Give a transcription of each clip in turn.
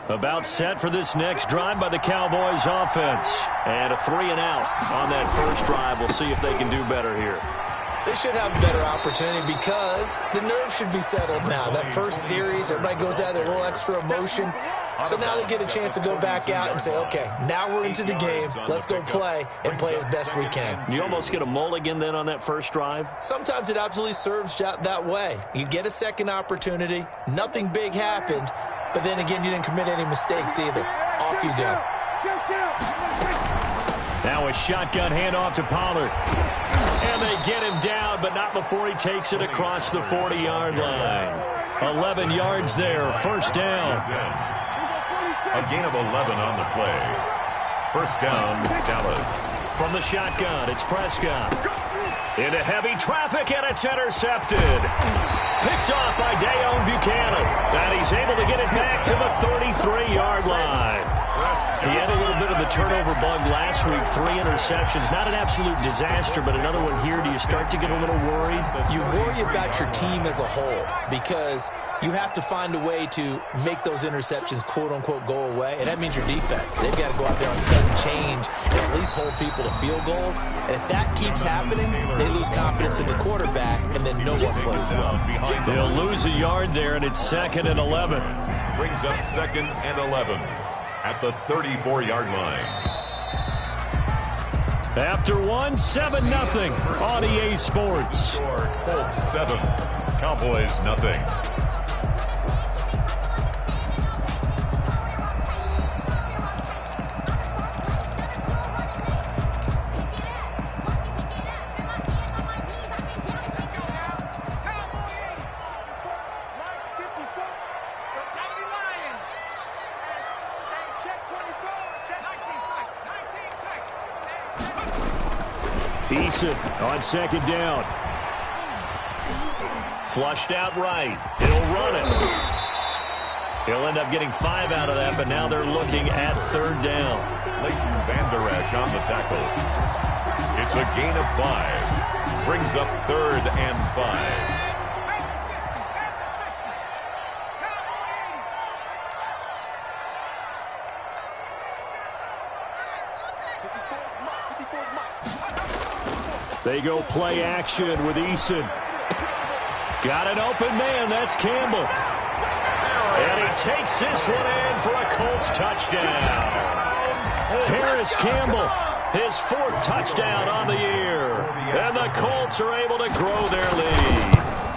About set for this next drive by the Cowboys offense. And a 3 and out on that first drive. We'll see if they can do better here. They should have a better opportunity because the nerves should be settled now. That first series, everybody goes out there, a little extra emotion. So now they get a chance to go back out and say, okay, now we're into the game. Let's go play and play as best we can. You almost get a mulligan then on that first drive? Sometimes it absolutely serves that way. You get a second opportunity. Nothing big happened. But then again, you didn't commit any mistakes either. Off you go. Now a shotgun handoff to Pollard. And they get him down, but not before he takes it across the 40-yard line. 11 yards there, first down. A gain of 11 on the play. First down, Dallas. From the shotgun, it's Prescott. Into heavy traffic, and it's intercepted. Picked off by Dayon Buchanan. And he's able to get it back to the 33-yard line. He had a little bit of the turnover bug last week. 3 interceptions. Not an absolute disaster, but another one here. Do you start to get a little worried? You worry about your team as a whole because you have to find a way to make those interceptions, quote-unquote, go away. And that means your defense. They've got to go out there on sudden change and at least hold people to field goals. And if that keeps happening, they lose confidence in the quarterback, and then no one plays well. They'll lose a yard there, and it's 2nd and 11. Brings up 2nd and 11. At the 34-yard line. After 7-0 on EA Sports. Colts 7, Cowboys nothing. Eason on 2nd down. Flushed out right. He'll run it. He'll end up getting 5 out of that, but now they're looking at 3rd down. Leighton Vander Esch on the tackle. It's a gain of 5. Brings up 3rd and 5. They go play action with Eason. Got an open man. That's Campbell. And he takes this one in for a Colts touchdown. Harris Campbell, his 4th touchdown on the year. And the Colts are able to grow their lead.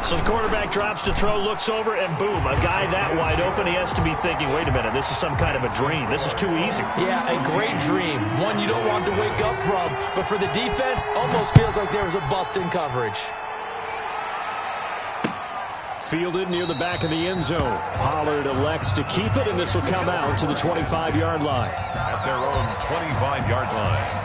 So the quarterback drops to throw, looks over, and boom, a guy that wide open, he has to be thinking, wait a minute, this is some kind of a dream. This is too easy. Yeah, a great dream. One you don't want to wake up from. But for the defense, almost feels like there was a bust in coverage. Fielded near the back of the end zone. Pollard elects to keep it, and this will come out to the 25-yard line. At their own 25-yard line.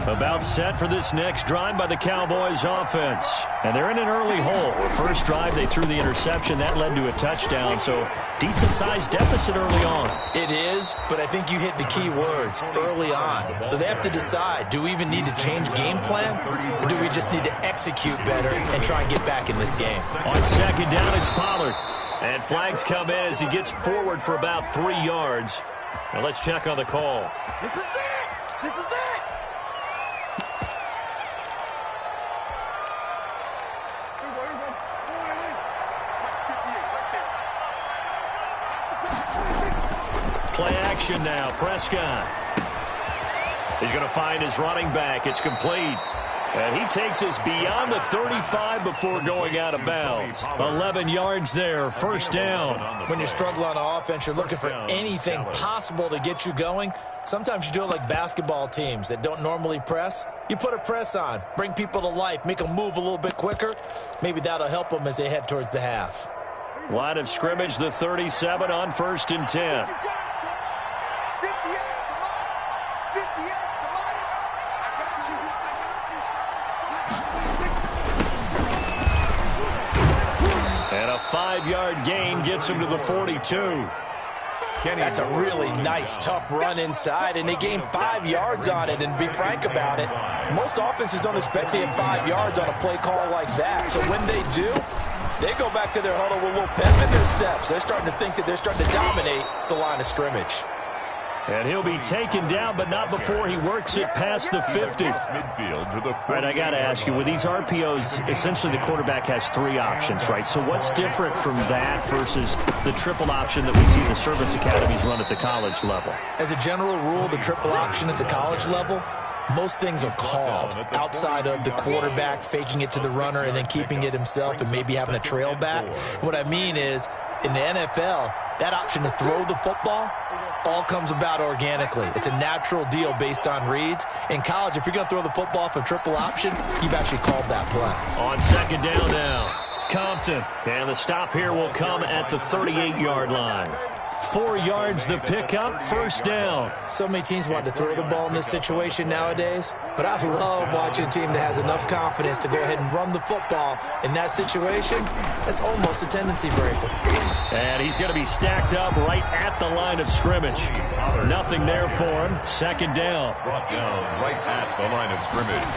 About set for this next drive by the Cowboys offense. And they're in an early hole. First drive, they threw the interception. That led to a touchdown, so decent-sized deficit early on. It is, but I think you hit the key words, early on. So they have to decide, do we even need to change game plan, or do we just need to execute better and try and get back in this game? On 2nd down, it's Pollard. And flags come in as he gets forward for about 3 yards. Now let's check on the call. This is it! This is it! Play action now. Prescott. He's going to find his running back. It's complete. And he takes us beyond the 35 before going out of bounds. 11 yards there. First down. When you struggle on offense, you're looking for anything possible to get you going. Sometimes you do it like basketball teams that don't normally press. You put a press on, bring people to life, make them move a little bit quicker. Maybe that'll help them as they head towards the half. Line of scrimmage, the 37 on 1st and 10. And a 5-yard gain gets him to the 42. That's a really nice, tough run inside, and they gained 5 yards on it. And be frank about it, most offenses don't expect to get 5 yards on a play call like that. So when they do, They go back to their huddle with a little pep in their steps. They're starting to think that they're starting to dominate the line of scrimmage. And he'll be taken down, but not before he works it past the 50. All right, I got to ask you, with these RPOs, essentially the quarterback has 3 options, right? So what's different from that versus the triple option that we see the service academies run at the college level? As a general rule, the triple option at the college level, most things are called outside of the quarterback faking it to the runner and then keeping it himself and maybe having a trail back. What I mean is, in the NFL, that option to throw the football all comes about organically. It's a natural deal based on reads. In college, if you're going to throw the football for triple option, you've actually called that play. On second down now, Compton. And the stop here will come at the 38-yard line. 4 yards the pickup, first down. So many teams want to throw the ball in this situation nowadays, but I love watching a team that has enough confidence to go ahead and run the football in that situation. That's almost a tendency breaker. And he's going to be stacked up right at the line of scrimmage. Nothing there for him. Second down. Brought down right at the line of scrimmage.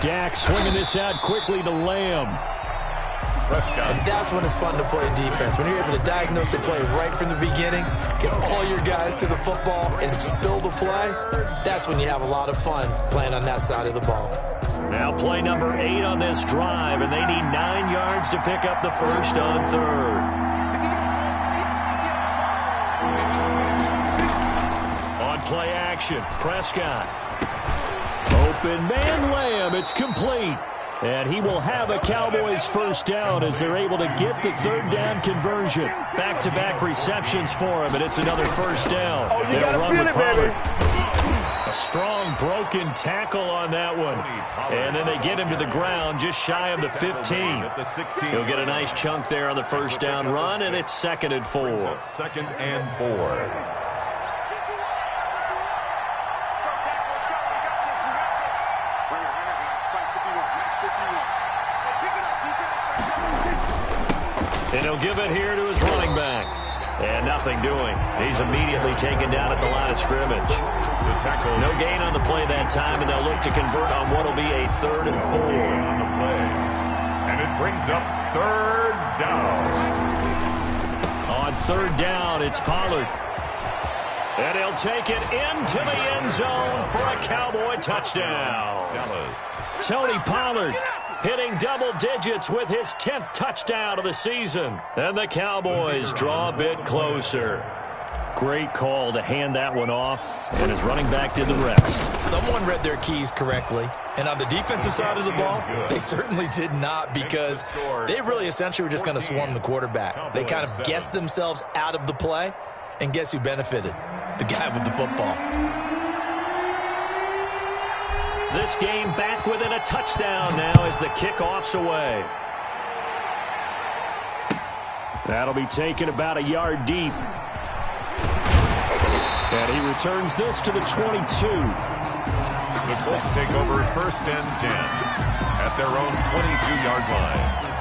Dak swinging this out quickly to Lamb. And that's when it's fun to play defense. When you're able to diagnose a play right from the beginning, get all your guys to the football, and spill the play, that's when you have a lot of fun playing on that side of the ball. Now play number 8 on this drive, and they need 9 yards to pick up the first on third. On play action, Prescott. Open man Lamb, it's complete. And he will have a Cowboys first down as they're able to get the third down conversion. Back-to-back receptions for him, and it's another first down. Oh, you gotta feel it, baby. A strong broken tackle on that one. And then they get him to the ground just shy of the 15. He'll get a nice chunk there on the first down run, and it's 2nd and 4. Second and 4. And he'll give it here to his running back. And nothing doing. He's immediately taken down at the line of scrimmage. The tackle. No gain on the play that time, and they'll look to convert on what will be a 3rd and 4. On the play. And it brings up 3rd down. On 3rd down, it's Pollard. And he'll take it into the end zone for a Cowboy touchdown. Dallas. Tony Pollard hitting double digits with his 10th touchdown of the season. And the Cowboys draw a bit closer. Great call to hand that one off, and his running back did the rest. Someone read their keys correctly. And on the defensive side of the ball, they certainly did not, because they really essentially were just going to swarm the quarterback. They kind of guessed themselves out of the play, and guess who benefited? The guy with the football. This game back within a touchdown now as the kickoff's away. That'll be taken about a yard deep. And he returns this to the 22. The Colts take over 1st and 10 at their own 22-yard line.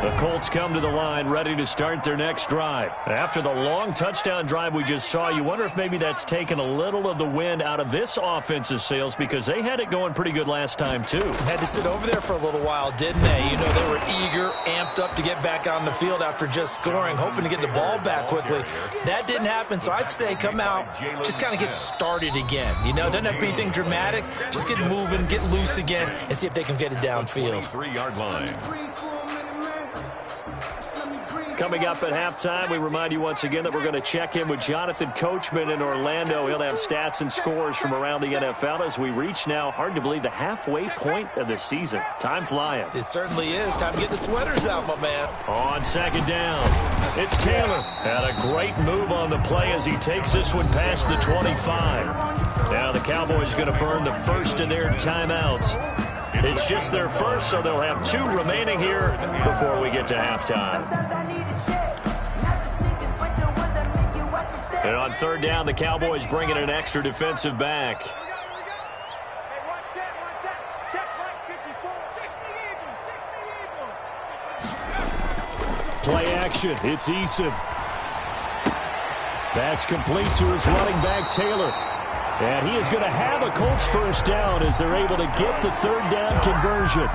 The Colts come to the line ready to start their next drive. After the long touchdown drive we just saw, you wonder if maybe that's taken a little of the wind out of this offensive sails, because they had it going pretty good last time too. Had to sit over there for a little while, didn't they? You know, they were eager, amped up to get back on the field after just scoring, hoping to get the ball back quickly. That didn't happen, so I'd say come out, just kind of get started again. You know, doesn't have to be anything dramatic. Just get moving, get loose again, and see if they can get it downfield. 3-yard line. Coming up at halftime, we remind you once again that we're going to check in with Jonathan Coachman in Orlando. He'll have stats and scores from around the NFL as we reach now, hard to believe, the halfway point of the season. Time flying. It certainly is. Time to get the sweaters out, my man. On 2nd down, it's Taylor. And a great move on the play as he takes this one past the 25. Now the Cowboys going to burn the first of their timeouts. It's just their first, so they'll have 2 remaining here before we get to halftime. And on 3rd down, the Cowboys bring in an extra defensive back. Play action, it's Eason. That's complete to his running back, Taylor. And he is going to have a Colts first down as they're able to get the 3rd down conversion.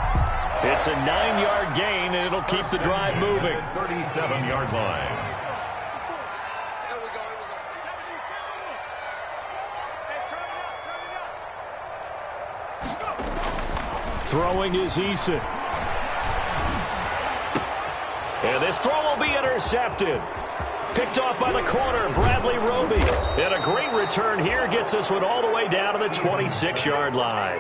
It's a 9-yard gain, and it'll keep the drive moving. 37-yard line. Throwing is Eason. And this throw will be intercepted. Picked off by the corner, Bradley Roby. And a great return here gets this one all the way down to the 26-yard line.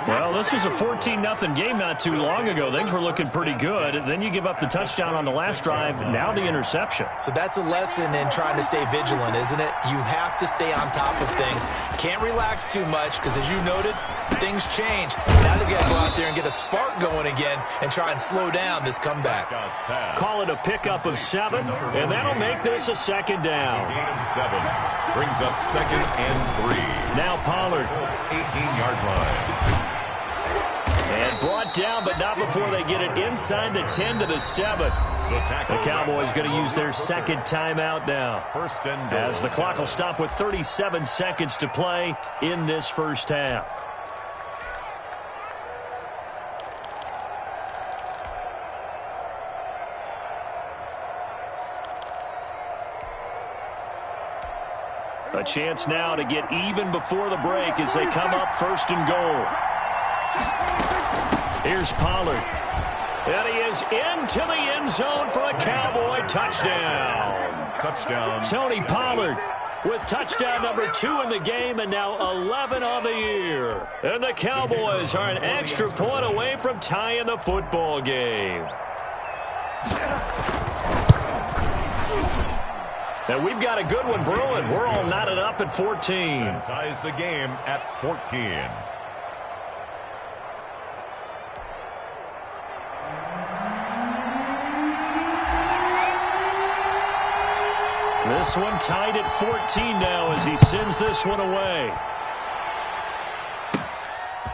Well, this was a 14-0 game not too long ago. Things were looking pretty good. Then you give up the touchdown on the last drive. Now the interception. So that's a lesson in trying to stay vigilant, isn't it? You have to stay on top of things. Can't relax too much because, as you noted, things change. Now they've got to go out there and get a spark going again and try and slow down this comeback. Call it a pickup of 7, and that'll make this a second down. Gain of 7 brings up 2nd and 3. Now Pollard. 18-yard line. And brought down, but not before they get it inside the 10 to the 7. The Cowboys going to use their second timeout now, as the clock will stop with 37 seconds to play in this first half. A chance now to get even before the break as they come up 1st and goal. Here's Pollard. And he is into the end zone for a Cowboy touchdown. Touchdown. Tony Pollard with touchdown number 2 in the game, and now 11 on the year. And the Cowboys are an extra point away from tying the football game. And we've got a good one brewing. We're all knotted up at 14. And ties the game at 14. This one tied at 14 now as he sends this one away.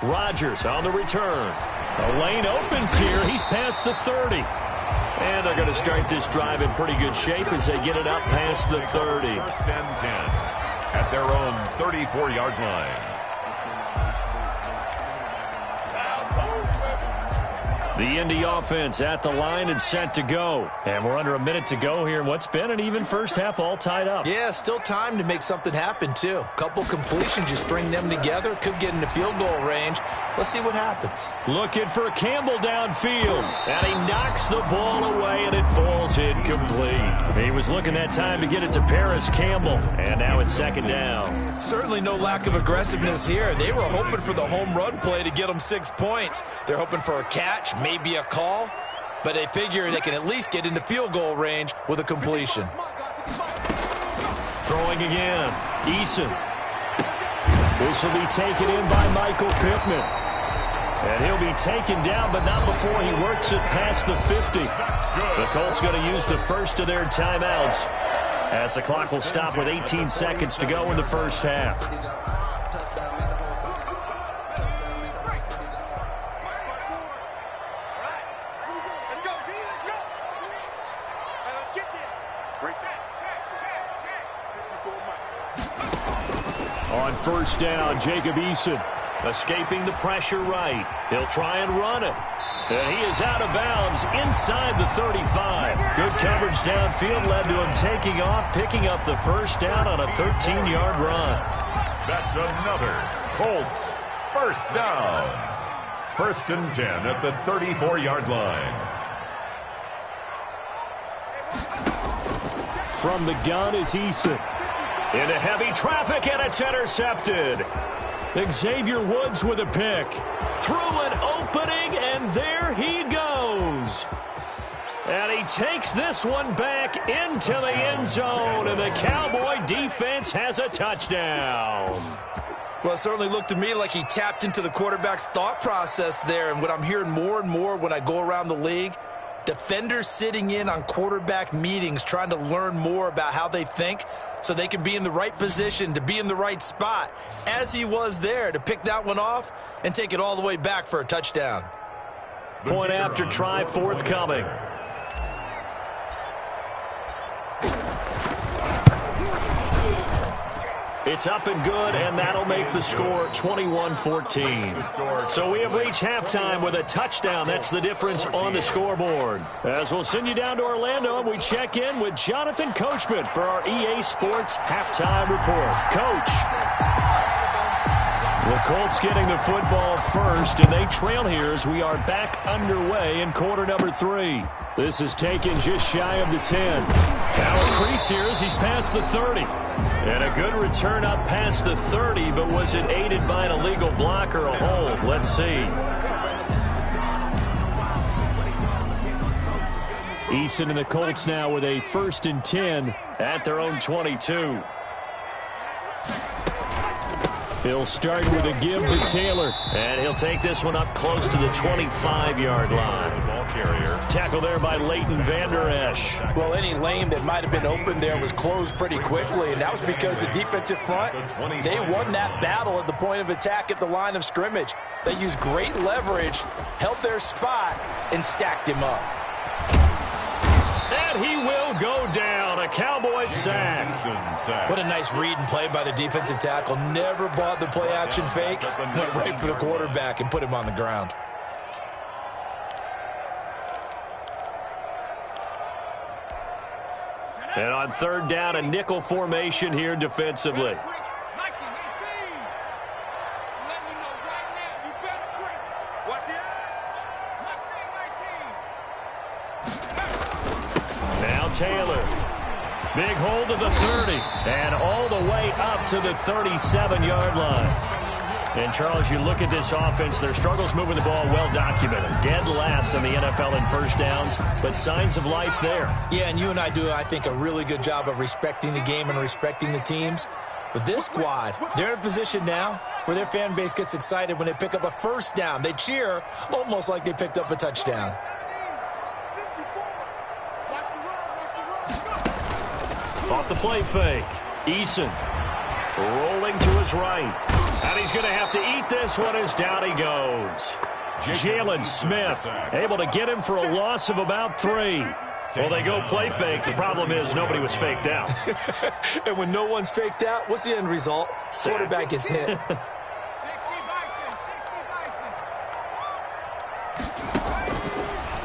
Rodgers on the return. A lane opens here. He's past the 30. And they're going to start this drive in pretty good shape as they get it up past the 30. 1st and 10 at their own 34-yard line. The Indy offense at the line and set to go. And we're under a minute to go here in what's been an even first half, all tied up. Yeah, still time to make something happen, too. A couple completions, you string them together, could get into field goal range. Let's see what happens. Looking for Campbell downfield. And he knocks the ball away, and it falls incomplete. He was looking that time to get it to Paris Campbell. And now it's 2nd down. Certainly no lack of aggressiveness here. They were hoping for the home run play to get them 6 points. They're hoping for a catch, maybe a call, but they figure they can at least get into field goal range with a completion. Throwing again. Eason. This will be taken in by Michael Pittman. And he'll be taken down, but not before he works it past the 50. The Colts going to use the first of their timeouts as the clock will stop with 18 seconds to go in the first half. On 1st down, Jacob Eason escaping the pressure right. He'll try and run it. And he is out of bounds inside the 35. Good coverage downfield led to him taking off, picking up the 1st down on a 13-yard run. That's another Colts 1st down. 1st and 10 at the 34-yard line. From the gun is Eason. Into heavy traffic, and it's intercepted. Xavier Woods with a pick. Through an opening, and there he goes. And he takes this one back into the end zone, and the Cowboy defense has a touchdown. Well, it certainly looked to me like he tapped into the quarterback's thought process there, and what I'm hearing more and more when I go around the league, defenders sitting in on quarterback meetings trying to learn more about how they think so they can be in the right position to be in the right spot, as he was there to pick that one off and take it all the way back for a touchdown. Point after try forthcoming. It's up and good, and that'll make the score 21-14. So we have reached halftime with a touchdown. That's the difference on the scoreboard. As we'll send you down to Orlando, and we check in with Jonathan Coachman for our EA Sports Halftime Report. Coach. The Colts getting the football first, and they trail here as we are back underway in quarter number 3. This is taken just shy of the 10. Now a crease here as he's past the 30. And a good return up past the 30, but was it aided by an illegal block or a hold? Let's see. Eason and the Colts now with a 1st and 10 at their own 22. He'll start with a give to Taylor, and he'll take this one up close to the 25-yard line. Ball carrier. Tackle there by Leighton Vander Esch. Well, any lane that might have been open there was closed pretty quickly, and that was because the defensive front, they won that battle at the point of attack at the line of scrimmage. They used great leverage, held their spot, and stacked him up. And he will go down. A Cowboy sack. What a nice read and play by the defensive tackle. Never bought the play-action fake. Went right for the quarterback and put him on the ground. And on 3rd down, a nickel formation here defensively. Taylor. Big hold of the 30 and all the way up to the 37-yard line. And, Charles, you look at this offense, their struggles moving the ball well documented. Dead last in the NFL in first downs, but signs of life there. Yeah, and you and I do, I think, a really good job of respecting the game and respecting the teams. But this squad, they're in a position now where their fan base gets excited when they pick up a 1st down. They cheer almost like they picked up a touchdown. Off the play fake. Eason rolling to his right. And he's going to have to eat this one as down he goes. Jalen Smith able to get him for a loss of about 3. Well, they go play fake. The problem is nobody was faked out. And when no one's faked out, what's the end result? Quarterback gets hit.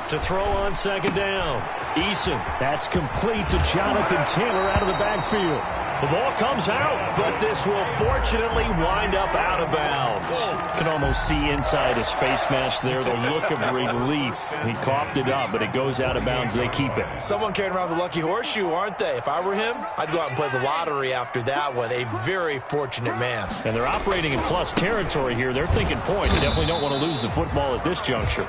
To throw on 2nd down. Eason. That's complete to Jonathan Taylor out of the backfield. The ball comes out, but this will fortunately wind up out of bounds. You can almost see inside his face mask there the look of relief. He coughed it up, but it goes out of bounds. They keep it. Someone carrying around the lucky horseshoe, aren't they? If I were him, I'd go out and play the lottery after that one. A very fortunate man. And they're operating in plus territory here. They're thinking points. Definitely don't want to lose the football at this juncture.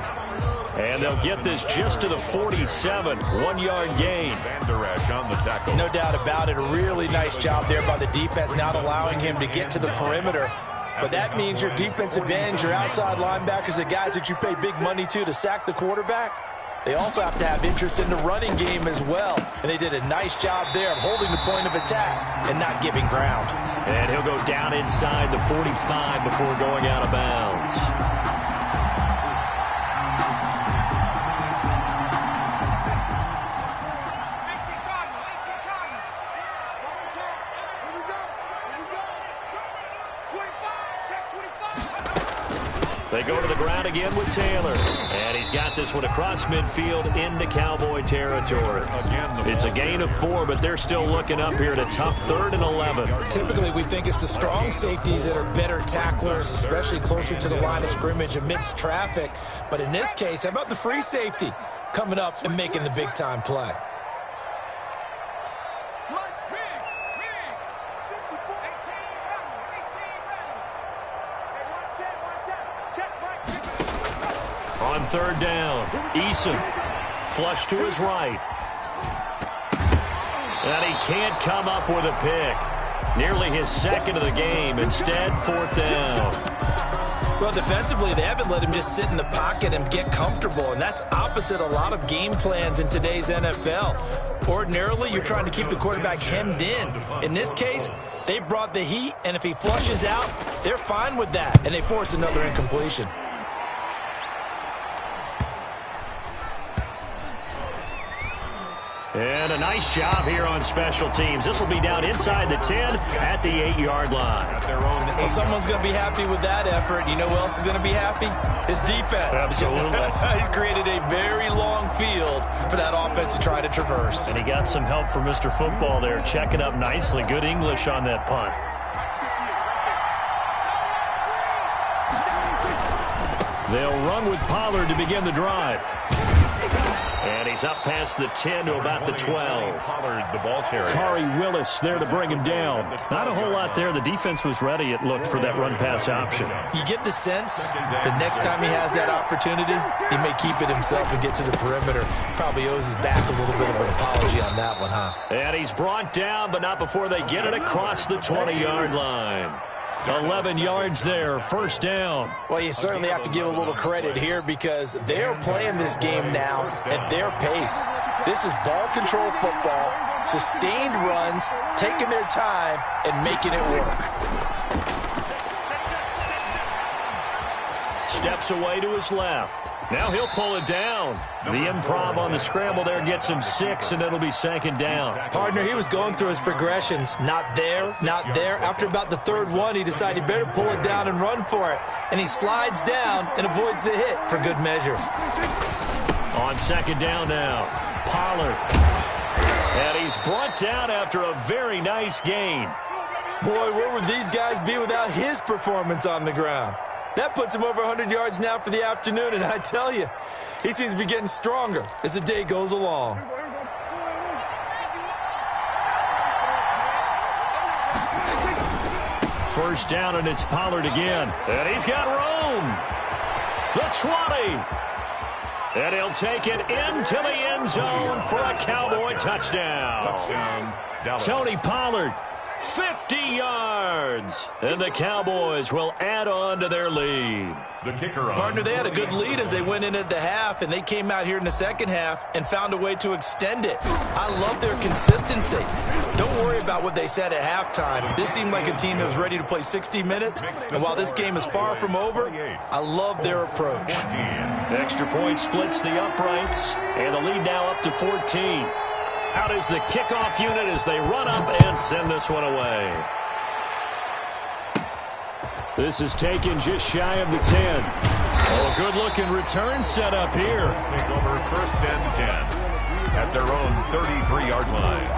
And they'll get this just to the 47, 1-yard gain. Vander Esch on the tackle. No doubt about it. A really nice job there by the defense, not allowing him to get to the perimeter. But that means your defensive ends, your outside linebackers, the guys that you pay big money to sack the quarterback, they also have to have interest in the running game as well. And they did a nice job there of holding the point of attack and not giving ground. And he'll go down inside the 45 before going out of bounds. They go to the ground again with Taylor. And he's got this one across midfield into Cowboy territory. It's a gain of 4, but they're still looking up here at a tough 3rd and 11. Typically, we think it's the strong safeties that are better tacklers, especially closer to the line of scrimmage amidst traffic. But in this case, how about the free safety coming up and making the big-time play? On 3rd down, Eason flush to his right. And he can't come up with a pick. Nearly his 2nd of the game. Instead, 4th down. Well, defensively, they haven't let him just sit in the pocket and get comfortable, and that's opposite a lot of game plans in today's NFL. Ordinarily, you're trying to keep the quarterback hemmed in. In this case, they brought the heat, and if he flushes out, they're fine with that, and they force another incompletion. And a nice job here on special teams. This will be down inside the 10 at the 8-yard line. Well, someone's going to be happy with that effort. You know who else is going to be happy? His defense. Absolutely. He's created a very long field for that offense to try to traverse. And he got some help from Mr. Football there, checking up nicely. Good English on that punt. They'll run with Pollard to begin the drive. And he's up past the 10 to about the 12. Pollard, the ball carrier. Kari Willis there to bring him down. Not a whole lot there. The defense was ready, it looked, for that run-pass option. You get the sense the next time he has that opportunity, he may keep it himself and get to the perimeter. Probably owes his back a little bit of an apology on that one, huh? And he's brought down, but not before they get it across the 20-yard line. 11 yards there, first down. Well, you certainly have to give a little credit here because they're playing this game now at their pace. This is ball control football, sustained runs, taking their time, and making it work. Steps away to his left. Now he'll pull it down. The improv on the scramble there gets him 6, and it'll be second down. Partner, he was going through his progressions. Not there, not there. After about the third one, he decided he better pull it down and run for it. And he slides down and avoids the hit for good measure. On second down now, Pollard. And he's brought down after a very nice gain. Boy, where would these guys be without his performance on the ground? That puts him over 100 yards now for the afternoon, and I tell you, he seems to be getting stronger as the day goes along. First down, and it's Pollard again. And he's got room. The 20. And he'll take it into the end zone for a Cowboy touchdown. Tony Pollard. 50 yards, and the Cowboys will add on to their lead. The kicker on. Partner, they had a good lead as they went in at the half, and they came out here in the second half and found a way to extend it. I love their consistency. Don't worry about what they said at halftime. This seemed like a team that was ready to play 60 minutes, and while this game is far from over, I love their approach. Extra point splits the uprights, and the lead now up to 14. Out is the kickoff unit as they run up and send this one away. This is taken just shy of the 10. Oh, good-looking return set up here. Take over first and 10 at their own 33-yard line.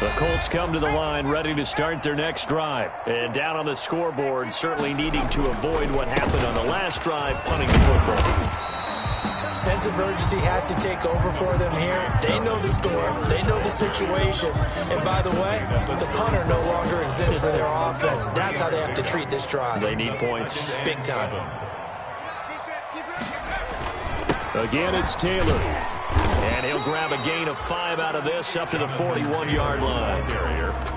The Colts come to the line ready to start their next drive. And down on the scoreboard, certainly needing to avoid what happened on the last drive, punting the football. Sense of urgency has to take over for them here. They know the score. They know the situation. And by the way, the punter no longer exists for their offense. That's how they have to treat this drive. They need points. Big time. Again, it's Taylor. And he'll grab a gain of 5 out of this up to the 41-yard line.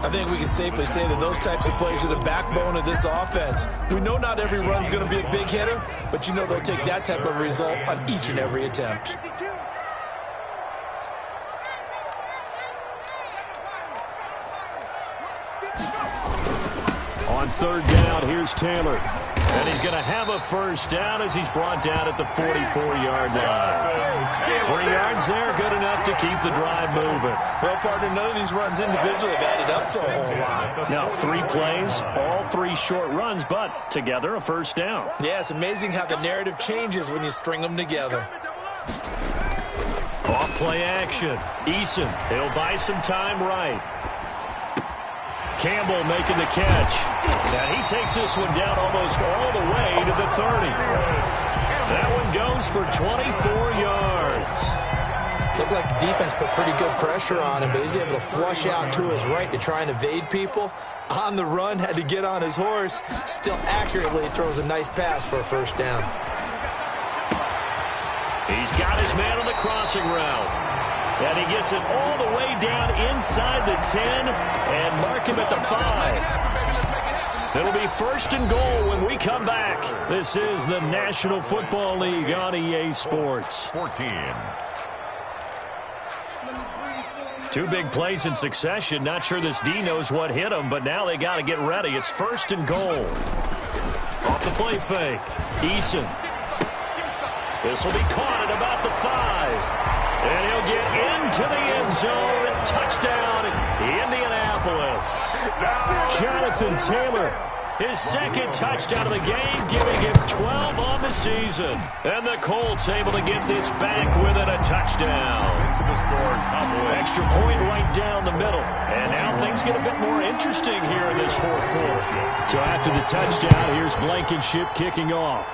I think we can safely say that those types of plays are the backbone of this offense. We know not every run's going to be a big hitter, but you know they'll take that type of result on each and every attempt. On third down, here's Taylor. And he's going to have a first down as he's brought down at the 44-yard line. 3 yards there, good enough to keep the drive moving. Well, partner, none of these runs individually have added up to a whole lot. Now, 3 plays, all 3 short runs, but together a first down. Yeah, it's amazing how the narrative changes when you string them together. Off play action. Eason, he'll buy some time right. Campbell making the catch. And he takes this one down almost all the way to the 30. That one goes for 24 yards. Looked like the defense put pretty good pressure on him, but he's able to flush out to his right to try and evade people. On the run, had to get on his horse. Still accurately throws a nice pass for a first down. He's got his man on the crossing route. And he gets it all the way down inside the 10 and mark him at the 5. It'll be first and goal when we come back. This is the National Football League on EA Sports. 14. 2 big plays in succession. Not sure this D knows what hit him, but now they got to get ready. It's first and goal. Off the play fake. Eason. This will be caught at about the 5. And he'll get into the end zone. Touchdown, Indianapolis. Jonathan Taylor, his second touchdown of the game, giving him 12 on the season. And the Colts able to get this back within a touchdown. Extra point right down the middle. And now things get a bit more interesting here in this fourth quarter. So after the touchdown, here's Blankenship kicking off.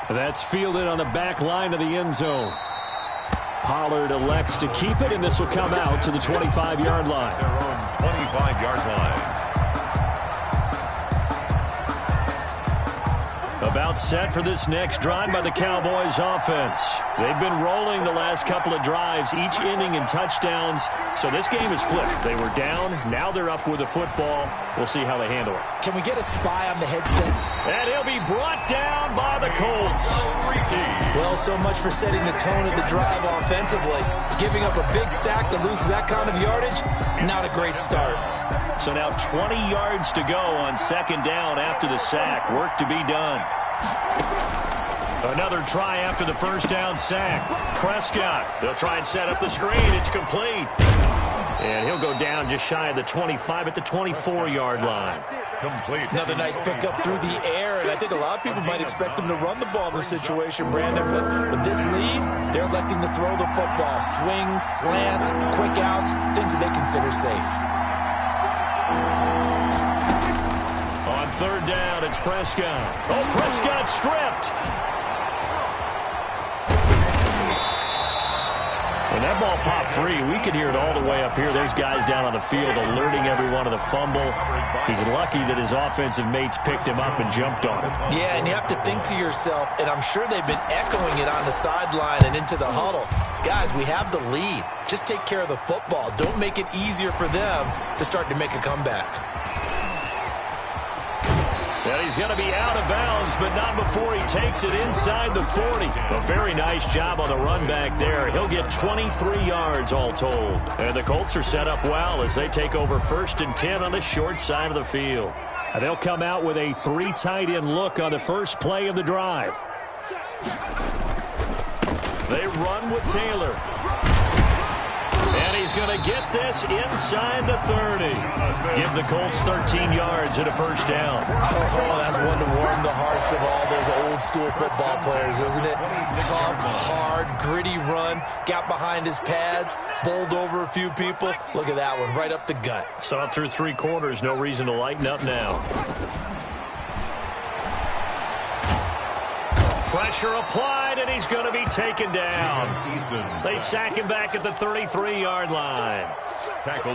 That's fielded on the back line of the end zone. Pollard elects to keep it, and this will come out to the 25-yard line. Their own 25-yard line. About set for this next drive by the Cowboys offense. They've been rolling the last couple of drives, each inning in touchdowns. So this game is flipped. They were down. Now they're up with the football. We'll see how they handle it. Can we get a spy on the headset? And he'll be brought down by the Colts. Well, so much for setting the tone of the drive offensively. Giving up a big sack that loses that kind of yardage, not a great start. So now 20 yards to go on second down after the sack. Work to be done. Another try after the first down sack. Prescott, they'll try and set up the screen. It's complete. And he'll go down just shy of the 25 at the 24-yard line. Complete. Another nice pickup through the air, and I think a lot of people might expect them to run the ball in this situation, Brandon, but with this lead, they're electing to throw the football. Swings, slants, quick outs, things that they consider safe. On third down, it's Prescott. Oh, Prescott stripped. When that ball popped free, we could hear it all the way up here. There's guys down on the field alerting everyone of the fumble. He's lucky that his offensive mates picked him up and jumped on it. Yeah, and you have to think to yourself, and I'm sure they've been echoing it on the sideline and into the huddle. Guys, we have the lead. Just take care of the football. Don't make it easier for them to start to make a comeback. And he's going to be out of bounds, but not before he takes it inside the 40. A very nice job on the run back there. He'll get 23 yards all told. And the Colts are set up well as they take over 1st and 10 on the short side of the field. And they'll come out with a 3 tight end look on the first play of the drive. They run with Taylor. And he's going to get this inside the 30. Give the Colts 13 yards and a first down. Oh, that's one to warm the hearts of all those old school football players, isn't it? Tough, hard, gritty run. Got behind his pads, bowled over a few people. Look at that one, right up the gut. Saw it through 3 quarters. No reason to lighten up now. Pressure applied, and he's going to be taken down. They sack him back at the 33-yard line.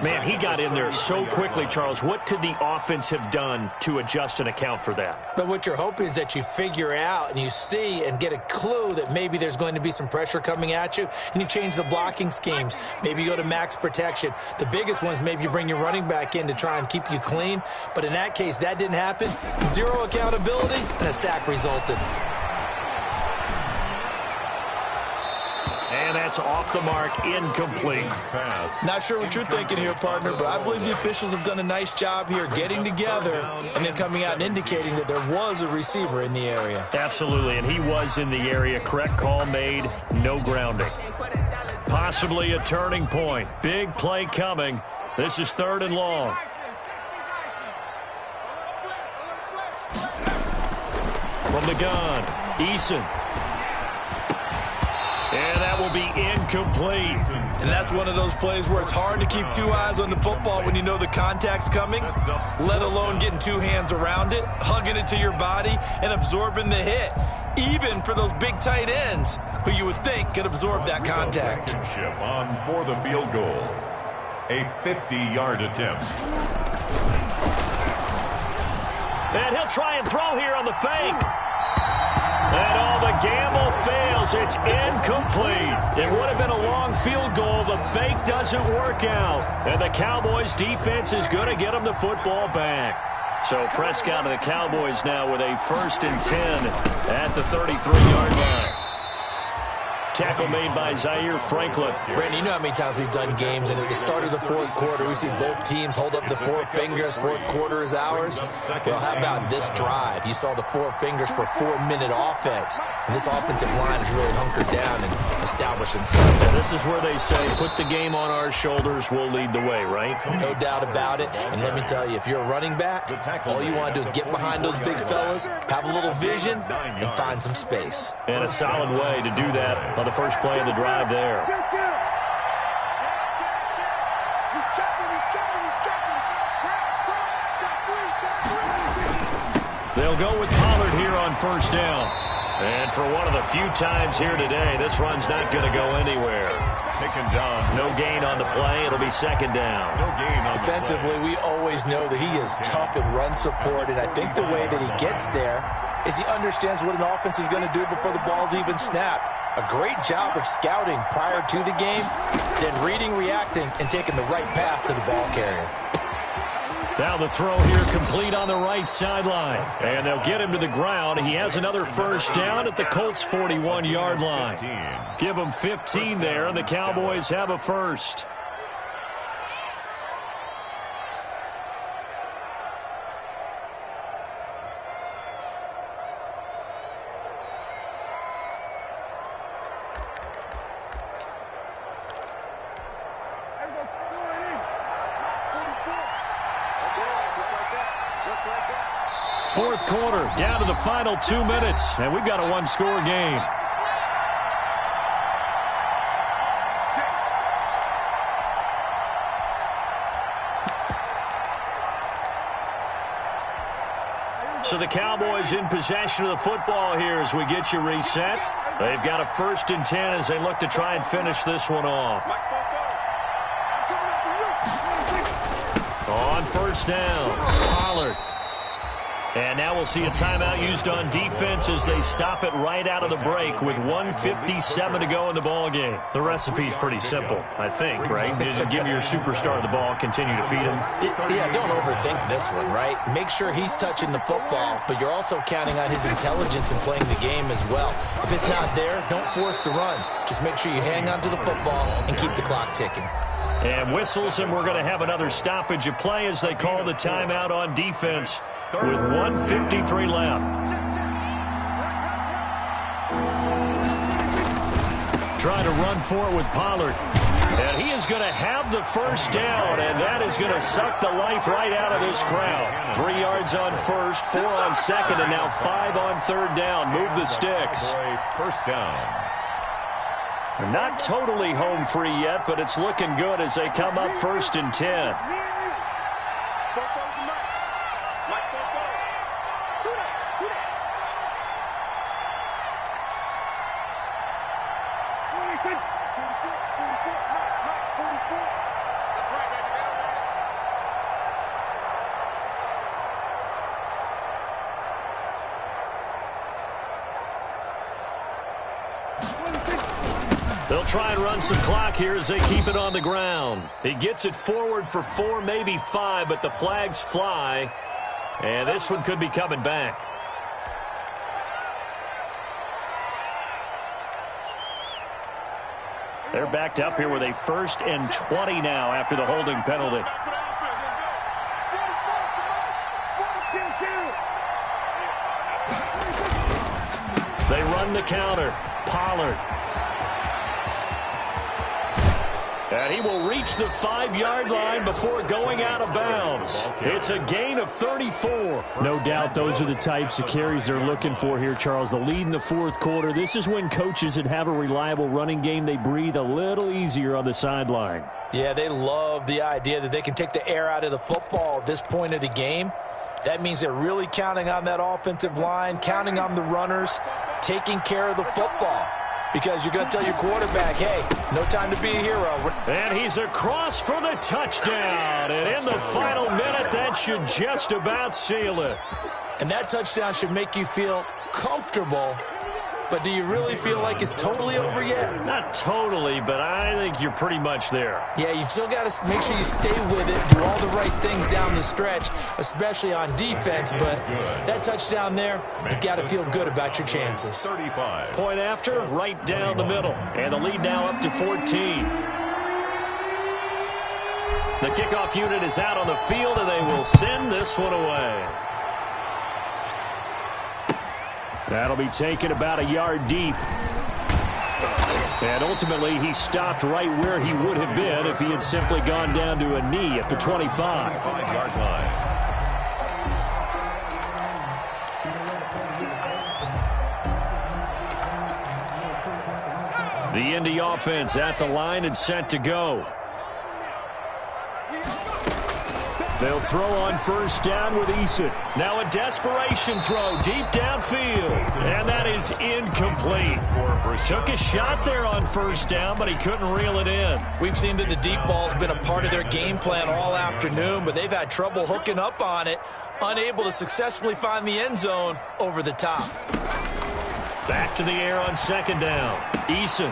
Man, he got in there so quickly, Charles. What could the offense have done to adjust and account for that? But what you're hoping is that you figure out and you see and get a clue that maybe there's going to be some pressure coming at you, and you change the blocking schemes. Maybe you go to max protection. The biggest one is maybe you bring your running back in to try and keep you clean. But in that case, that didn't happen. 0 accountability, and a sack resulted. And that's off the mark, incomplete. Not sure what you're thinking here, partner, but I believe the officials have done a nice job here getting together and then coming out and indicating that there was a receiver in the area. Absolutely, and he was in the area. Correct call made, no grounding. Possibly a turning point. Big play coming. This is 3rd and long. From the gun, Eason. And that will be incomplete. And that's one of those plays where it's hard to keep 2 eyes on the football when you know the contact's coming, let alone getting 2 hands around it, hugging it to your body, and absorbing the hit, even for those big tight ends who you would think could absorb that contact. On for the field goal. A 50-yard attempt. And he'll try and throw here on the fake. And all the gamble fails. It's incomplete. It would have been a long field goal. The fake doesn't work out. And the Cowboys defense is going to get them the football back. So Prescott and the Cowboys now with a 1st and 10 at the 33-yard line. tackle made by Zaire Franklin. Brandon, you know how many times we've done games, and at the start of the fourth quarter, we see both teams hold up the four fingers, fourth quarter is ours. Well, how about this drive? You saw the four fingers for 4-minute offense, and this offensive line has really hunkered down and established themselves. And this is where they say, put the game on our shoulders, we'll lead the way, right? No doubt about it. And let me tell you, if you're a running back, all you want to do is get behind those big fellas, have a little vision, and find some space. And a solid way to do that on the first play of the drive there. They'll go with Pollard here on first down. And for one of the few times here today, this run's not going to go anywhere. Taken down. No gain on the play. It'll be second down. No gain on the Defensively, we always know that he is tough in run support, and I think the way that he gets there is he understands what an offense is going to do before the ball's even snapped. A great job of scouting prior to the game, then reading, reacting, and taking the right path to the ball carrier. Now the throw here complete on the right sideline. And they'll get him to the ground. He has another first down at the Colts' 41-yard line. Give him 15 there, and the Cowboys have a first. Fourth quarter, down to the final 2 minutes, and we've got a one-score game. So the Cowboys in possession of the football here as we get you reset. They've got a 1st and 10 as they look to try and finish this one off. On first down, Pollard. And now we'll see a timeout used on defense as they stop it right out of the break with 1:57 to go in the ballgame. The recipe's pretty simple, I think, right? Just give your superstar the ball, continue to feed him. Yeah, don't overthink this one, right? Make sure he's touching the football, but you're also counting on his intelligence in playing the game as well. If it's not there, don't force the run. Just make sure you hang on to the football and keep the clock ticking. And whistles, and we're going to have another stoppage of play as they call the timeout on defense with 1:53 left. Trying to run for it with Pollard. And he is going to have the first down, and that is going to suck the life right out of this crowd. 3 yards on first, 4 on second, and now 5 on third down. Move the sticks. First down. Not totally home free yet, but it's looking good as they come up 1st and 10. They'll try and run some clock here as they keep it on the ground. He gets it forward for 4, maybe 5, but the flags fly. And this one could be coming back. They're backed up here with a 1st and 20 now after the holding penalty. They run the counter. Pollard. And he will reach the 5-yard line before going out of bounds. It's a gain of 34. No doubt those are the types of carries they're looking for here, Charles. The lead in the fourth quarter. This is when coaches that have a reliable running game, they breathe a little easier on the sideline. Yeah, they love the idea that they can take the air out of the football at this point of the game. That means they're really counting on that offensive line, counting on the runners, taking care of the football. Because you're going to tell your quarterback, hey, no time to be a hero. And he's across for the touchdown. And in the final minute, that should just about seal it. And that touchdown should make you feel comfortable but do you really feel like it's totally over yet? Not totally, but I think you're pretty much there. Yeah, you've still got to make sure you stay with it, do all the right things down the stretch, especially on defense, but that touchdown there, you've got to feel good about your chances. 35. Point after, right down the middle, and the lead now up to 14. The kickoff unit is out on the field, and they will send this one away. That'll be taken about a yard deep. And ultimately, he stopped right where he would have been if he had simply gone down to a knee at the 25. 5-yard line. The Indy offense at the line and set to go. They'll throw on first down with Eason. Now a desperation throw deep downfield. And that is incomplete. Took a shot there on first down, but he couldn't reel it in. We've seen that the deep ball's been a part of their game plan all afternoon, but they've had trouble hooking up on it, unable to successfully find the end zone over the top. Back to the air on second down. Eason.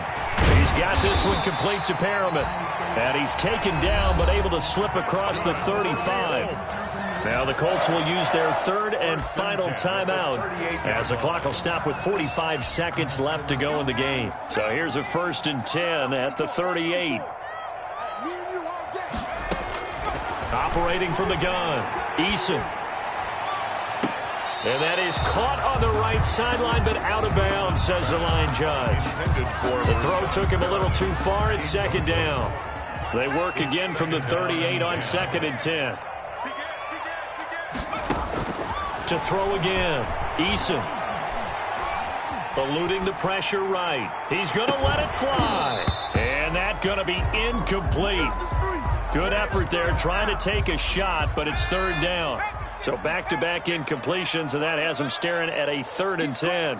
He's got this one complete to Perriman. And he's taken down, but able to slip across the 35. Now the Colts will use their third and final timeout as the clock will stop with 45 seconds left to go in the game. So here's a 1st and 10 at the 38. Operating from the gun, Eason. And that is caught on the right sideline, but out of bounds, says the line judge. The throw took him a little too far. It's second down. They work again from the 38 on 2nd and 10. To throw again, Eason. Eluding the pressure right. He's going to let it fly. And that's going to be incomplete. Good effort there trying to take a shot, but it's 3rd down. So back-to-back incompletions, and that has him staring at a 3rd and 10.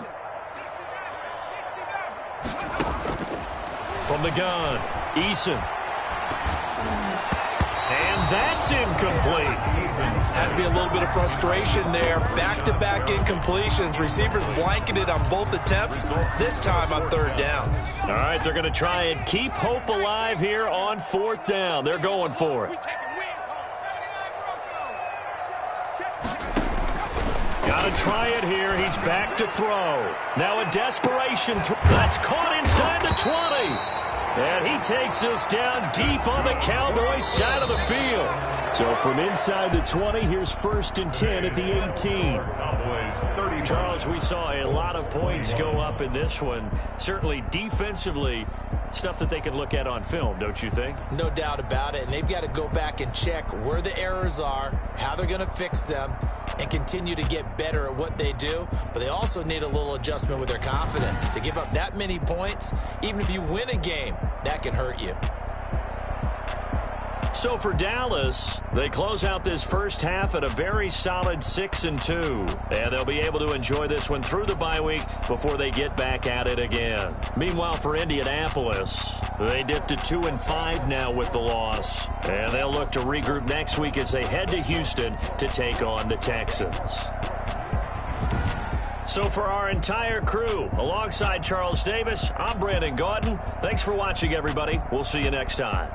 From the gun, Eason. And that's incomplete. Has to be a little bit of frustration there. Back-to-back incompletions. Receivers blanketed on both attempts, this time on 3rd down. All right, they're going to try and keep hope alive here on 4th down. They're going for it. Got to try it here. He's back to throw. Now a desperation throw. That's caught inside the 20. And he takes this down deep on the Cowboys side of the field. So from inside the 20, here's 1st and 10 at the 18. Charles, we saw a lot of points go up in this one. Certainly defensively, stuff that they can look at on film, don't you think? No doubt about it. And they've got to go back and check where the errors are, how they're going to fix them, and continue to get better at what they do. But they also need a little adjustment with their confidence. To give up that many points, even if you win a game, that can hurt you. So for Dallas, they close out this first half at a very solid 6-2. And they'll be able to enjoy this one through the bye week before they get back at it again. Meanwhile, for Indianapolis, they dipped to 2-5 now with the loss. And they'll look to regroup next week as they head to Houston to take on the Texans. So for our entire crew, alongside Charles Davis, I'm Brandon Gaudin. Thanks for watching, everybody. We'll see you next time.